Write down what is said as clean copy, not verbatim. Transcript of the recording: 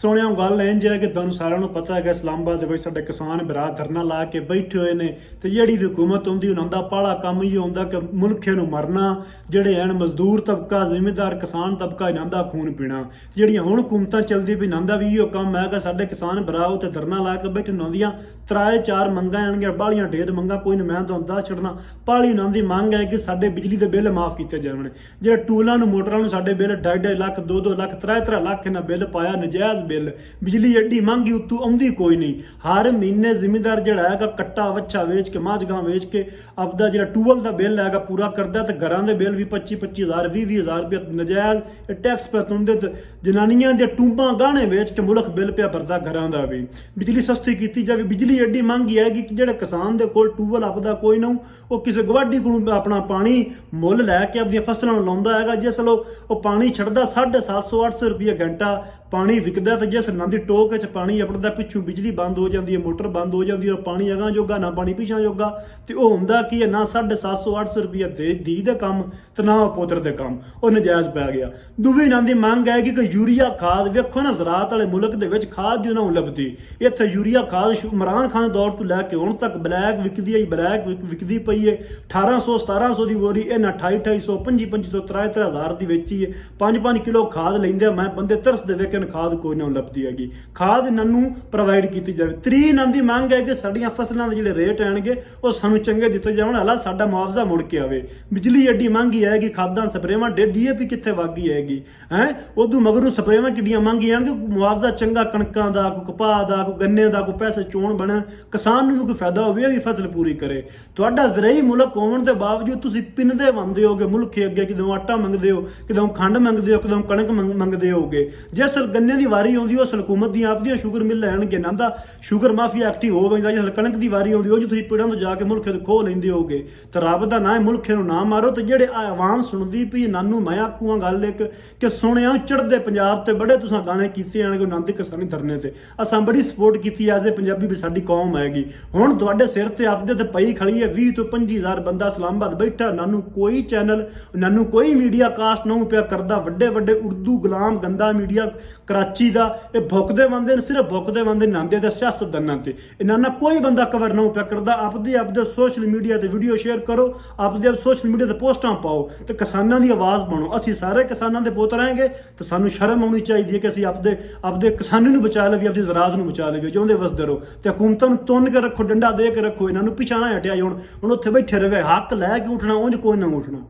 ਸੁਣਿਆ ਗੱਲ ਇੰਜ ਹੈ ਕਿ ਤੁਹਾਨੂੰ ਸਾਰਿਆਂ ਨੂੰ ਪਤਾ ਹੈਗਾ ਇਸਲਾਮਾਬਾਦ ਦੇ ਵਿੱਚ ਸਾਡੇ ਕਿਸਾਨ ਭਰਾ ਧਰਨਾ ਲਾ ਕੇ ਬੈਠੇ ਹੋਏ ਨੇ ਤੇ ਜਿਹੜੀ ਵੀ ਹੁਕੂਮਤ ਹੁੰਦੀ ਉਹਨਾਂ ਦਾ ਪਾਲਾ ਕੰਮ ਹੀ ਹੁੰਦਾ ਕਿ ਮੁਲਕੇ ਨੂੰ ਮਰਨਾ, ਜਿਹੜੇ ਹਨ ਮਜ਼ਦੂਰ ਤਬਕਾ, ਜ਼ਿਮੀਂਦਾਰ ਕਿਸਾਨ ਤਬਕਾ ਇਹਨਾਂ ਦਾ ਖੂਨ ਪੀਣਾ। ਜਿਹੜੀਆਂ ਹੁਣ ਹੁਕੂਮਤਾਂ ਚੱਲਦੀ ਵੀ ਇਹਨਾਂ ਦਾ ਵੀ ਇਹੋ ਕੰਮ ਹੈਗਾ ਸਾਡੇ ਕਿਸਾਨ ਭਰਾ ਉੱਤੇ ਧਰਨਾ ਲਾ ਕੇ ਬੈਠੇ ਹੁੰਦੀਆਂ ਤਰਾਏ ਚਾਰ ਮੰਗਾਂ ਆਣਗੀਆਂ, ਬਾਲੀਆਂ ਢੇਰ ਮੰਗਾਂ, ਕੋਈ ਨਾ ਮੈਂ ਤੁਹਾਨੂੰ ਦੱਸ ਛੱਡਣਾ। ਪਾਲੀ ਉਹਨਾਂ ਦੀ ਮੰਗ ਹੈ ਕਿ ਸਾਡੇ ਬਿਜਲੀ ਦੇ ਬਿੱਲ ਮਾਫ ਕੀਤੇ ਜਾਣ। ਜਿਹੜੇ ਟੂਲਾਂ ਨੂੰ ਮੋਟਰਾਂ ਨੂੰ ਸਾਡੇ ਬਿੱਲ 2.5 ਲੱਖ 2-2 ਲੱਖ 3-3 ਲੱਖ ਇਹਨਾਂ ਬਿੱਲ ਪਾਇਆ, ਨਜਾਇਜ਼ ਬਿੱਲ। ਬਿਜਲੀ ਐਡੀ ਮਹਿੰਗੀ ਉੱਤੋਂ ਆਉਂਦੀ ਕੋਈ ਨਹੀਂ। ਹਰ ਮਹੀਨੇ ਜ਼ਿਮੀਂਦਾਰ ਜਿਹੜਾ ਹੈਗਾ ਕੱਟਾ ਵੱਛਾ ਵੇਚ ਕੇ ਮਾਝ ਗਾਂ ਵੇਚ ਕੇ ਆਪਦਾ ਜਿਹੜਾ ਟੂਬਲ ਦਾ ਬਿੱਲ ਹੈਗਾ ਪੂਰਾ ਕਰਦਾ ਤੇ ਘਰਾਂ ਦੇ ਬਿੱਲ ਵੀ 25-25,000 20,000 ਰੁਪਏ ਨਜਾਇਜ਼ ਟੈਕਸ ਪਤੁੰਦੇ ਤੇ ਜਨਾਨੀਆਂ ਦੇ ਟੂਬਾਂ ਗਾਣੇ ਵੇਚ ਕੇ ਮੁਲਕ ਬਿੱਲ ਪਿਆ ਭਰਦਾ ਘਰਾਂ ਦਾ ਵੀ। ਬਿਜਲੀ ਸਸਤੀ ਕੀਤੀ ਜਾਵੇ। ਬਿਜਲੀ ਐਡੀ ਮਹਿੰਗੀ ਹੈਗੀ ਕਿ ਜਿਹੜੇ ਕਿਸਾਨ ਦੇ ਕੋਲ ਟੂਬਲ ਆਪਦਾ ਕੋਈ ਨਾ, ਉਹ ਕਿਸੇ ਗਵਾਢੀ ਕੋਲੋਂ ਆਪਣਾ ਪਾਣੀ ਮੁੱਲ ਲੈ ਕੇ ਆਪਣੀਆਂ ਫਸਲਾਂ ਨੂੰ ਲਾਉਂਦਾ ਹੈਗਾ। ਜਿਸ ਲੋ ਉਹ ਪਾਣੀ ਛੱਡਦਾ 750-800 ਰੁਪਏ ਘੰਟਾ ਪਾਣੀ ਵਿਕਦਾ ਤੇ ਜਿਸ ਨਾਂ ਦੀ ਟੋਕ ਵਿੱਚ ਪਾਣੀ ਆਪਣਾ ਪਿੱਛੋਂ ਬਿਜਲੀ ਬੰਦ ਹੋ ਜਾਂਦੀ ਹੈ, ਮੋਟਰ ਬੰਦ ਹੋ ਜਾਂਦੀ ਹੈ, ਪਾਣੀ ਅਗਾਂ ਜੋਗਾ ਨਾ ਪਾਣੀ ਪਿਛਾਂ ਜੋਗਾ। ਤੇ ਉਹ ਹੁੰਦਾ ਕੀ ਹੈ, ਨਾ 750-800 ਰੁਪਏ ਦੀ ਦੇ ਕੰਮ ਤੇ ਨਾ ਪੋਤਰ ਦੇ ਕੰਮ, ਉਹ ਨਜਾਇਜ਼ ਪੈ ਗਿਆ। ਦੂਜੀ ਨਾਂ ਦੀ ਮੰਗ ਹੈ ਕਿ ਯੂਰੀਆ ਖਾਦ ਵੇਖੋ ਨਾ, ਜ਼ਰਾਤ ਵਾਲੇ ਮੁਲਕ ਦੇ ਵਿੱਚ ਖਾਦ ਜੋ ਨਾ ਲੱਭਦੀ। ਇੱਥੇ ਯੂਰੀਆ ਖਾਦ ਇਮਰਾਨ ਖਾਨ ਦੌਰ ਤੋਂ ਲੈ ਕੇ ਹੁਣ ਤੱਕ ਬਲੈਕ ਵਿਕਦੀ ਹੈ, ਬਲੈਕ ਵਿਕਦੀ ਪਈ ਹੈ। 1800-1700 ਦੀ ਬੋਰੀ ਇਹਨਾਂ 2800 2500 3-3000 ਦੀ ਵੇਚੀ ਹੈ। 5-5 ਕਿਲੋ ਖਾਦ ਲੈਂਦੇ ਮੈਂ ਬੰਦੇ ਤਰਸਦੇ ਵੇਖਣ ਖਾਦ ਕੋਈ ਨਾ ਲੱਭਦੀ ਹੈਗੀ। ਖਾਦ ਇਹਨਾਂ ਨੂੰ ਪ੍ਰੋਵਾਈਡ ਕੀਤੀ ਜਾਵੇ। ਤੀਜੀ ਇਹਨਾਂ ਦੀ ਮੰਗ ਹੈ ਕਿ ਸਾਡੀਆਂ ਫਸਲਾਂ ਦੇ ਜਿਹੜੇ ਰੇਟ ਆਣਗੇ ਉਹ ਸਾਨੂੰ ਚੰਗੇ ਦਿੱਤੇ ਜਾਣ, ਹਾਲਾ ਸਾਡਾ ਮੁਆਵਜ਼ਾ ਮੁੜ ਕੇ ਆਵੇ। ਬਿਜਲੀ ਐਡੀ ਮਹਿੰਗੀ ਹੈ ਕਿ ਖਾਦਾਂ ਸਪਰੇਵਾਂ DAP ਕਿੱਥੇ ਵਾਗੀ ਹੈਗੀ ਹੈ, ਉਦੋਂ ਮਗਰੋਂ ਸਪਰੇਵਾਂ ਕਿੱਡੀਆਂ ਮਹਿੰਗੀਆਂ ਆਣਗੇ। ਮੁਆਵਜ਼ਾ ਚੰਗਾ ਕਣਕਾਂ ਦਾ, ਕੋਈ ਕਪਾਹ ਦਾ, ਕੋਈ ਗੰਨੇ ਦਾ, ਕੋਈ ਪੈਸੇ ਚੋਣ ਬਣ, ਕਿਸਾਨ ਨੂੰ ਕੋਈ ਫਾਇਦਾ ਹੋਵੇ, ਇਹ ਵੀ ਫਸਲ ਪੂਰੀ ਕਰੇ। ਤੁਹਾਡਾ ਜ਼ਰਾਈ ਮੁਲਕ ਹੋਣ ਦੇ ਬਾਵਜੂਦ ਤੁਸੀਂ ਪਿੰਨਦੇ ਬੰਦੇ ਹੋਗੇ ਮੁਲਕੇ ਅੱਗੇ, ਕਿਦੋਂ ਆਟਾ ਮੰਗਦੇ ਹੋ, ਕਿਦੋਂ ਖੰਡ ਮੰਗਦੇ ਹੋ, ਕਿਦੋਂ ਕਣਕ ਮੰਗਦੇ ਹੋਗੇ। ਜਿਸ ਗੰਨੇ ਦੀ ਵਾਰੀ ਆਉਂਦੀ ਉਸ ਹਕੂਮਤ ਦੀਆਂ ਆਪਦੀਆਂ ਸ਼ੂਗਰ ਮਿਲ ਲੈਣਗੇ, ਨਾ ਦਾ ਸ਼ੂਗਰ ਮਾਫੀਆ ਐਕਟਿਵ ਹੋ ਜਾਂਦਾ। ਜਿਸ ਕਣਕ ਦੀ ਵਾਰੀ ਆਉਂਦੀ ਉਹ ਜੀ ਤੁਸੀਂ ਪਿੰਡਾਂ ਤੋਂ ਜਾ ਕੇ ਮੁਲਕੇ ਤੋਂ ਖੋਹ ਲੈਂਦੇ ਹੋਗੇ। ਤੇ ਰੱਬ ਦਾ ਨਾ ਮੁਲਕੇ ਨੂੰ ਨਾ ਮਾਰੋ। ਤੇ ਜਿਹੜੇ ਆਵਾਮ ਸੁਣਦੀ ਪਈ ਨਾਨੂੰ ਮੈਂ ਆਖੂਆਂ ਗੱਲ ਇੱਕ ਕਿ ਸੁਣਿਆ ਚੜ੍ਹਦੇ ਪੰਜਾਬ ਤੇ ਬੜੇ ਤੁਸੀਂ ਗਾਣੇ ਕੀਤੇ ਆਣਗੇ ਆਨੰਦ ਕਿਸਾਨੀ ਧਰਨੇ ਤੇ, ਅਸਾਂ ਬੜੀ ਸਪੋਰਟ ਕੀਤੀ ਐਜ਼ ਏ ਪੰਜਾਬੀ ਵੀ ਸਾਡੀ ਕੌਮ ਹੈਗੀ। ਹੁਣ ਤੁਹਾਡੇ ਸਿਰ ਤੇ ਆਪਦੇ ਤੇ ਪਈ ਖੜੀ ਹੈ 20 ਤੋਂ 25,000 ਬੰਦਾ ਇਸਲਾਮਾਬਾਦ ਬੈਠਾ, ਨਾਨੂੰ ਕੋਈ ਚੈਨਲ, ਨਾਨੂੰ ਕੋਈ ਮੀਡੀਆ ਕਾਸਟ ਨੂੰ ਪਿਆ ਕਰਦਾ। ਵੱਡੇ ਵੱਡੇ ਉਰਦੂ ਗੁਲਾਮ ਗੰਦਾ ਮੀਡੀਆ ਕਰਾਚੀ ਦਾ ਇਹ ਭੁੱਕਦੇ ਬੰਦੇ ਨੇ, ਸਿਰਫ ਭੁੱਕਦੇ ਬੰਦੇ ਨਾਂਦੇ ਤੇ ਸਿਆਸਤਦਾਨਾਂ ਤੇ ਇਹਨਾਂ ਨਾਲ ਕੋਈ ਬੰਦਾ ਕਵਰ ਨਾ ਪਿਆ ਕਰਦਾ। ਆਪਦੇ ਸੋਸ਼ਲ ਮੀਡੀਆ ਤੇ ਵੀਡੀਓ ਸ਼ੇਅਰ ਕਰੋ, ਆਪਦੇ ਸੋਸ਼ਲ ਮੀਡੀਆ ਤੇ ਪੋਸਟਾਂ ਪਾਓ ਤੇ ਕਿਸਾਨਾਂ ਦੀ ਆਵਾਜ਼ ਬਣੋ। ਅਸੀਂ ਸਾਰੇ ਕਿਸਾਨਾਂ ਦੇ ਪੁੱਤ ਰਹਾਂਗੇ ਤੇ ਸਾਨੂੰ ਸ਼ਰਮ ਆਉਣੀ ਚਾਹੀਦੀ ਹੈ ਕਿ ਅਸੀਂ ਆਪਦੇ ਕਿਸਾਨੀ ਨੂੰ ਬਚਾ ਲਈਏ, ਆਪਦੀ ਜ਼ਰਾਤ ਨੂੰ ਬਚਾ ਲਈਏ, ਜਿਉਂਦੇ ਵਸਦੇ ਰਹੋ। ਤੇ ਹਕੂਮਤਾਂ ਨੂੰ ਤੁੰਨ ਕੇ ਰੱਖੋ, ਡੰਡਾ ਦੇ ਕੇ ਰੱਖੋ, ਇਹਨਾਂ ਨੂੰ ਪਿਛਾਣਾ ਹਟਿਆ। ਹੁਣ ਉੱਥੇ ਬੈਠੇ ਰਵੇ, ਹੱਕ ਲੈ ਕੇ ਉੱਠਣਾ, ਉਂਝ ਕੋਈ ਨਾ ਉੱਠਣਾ।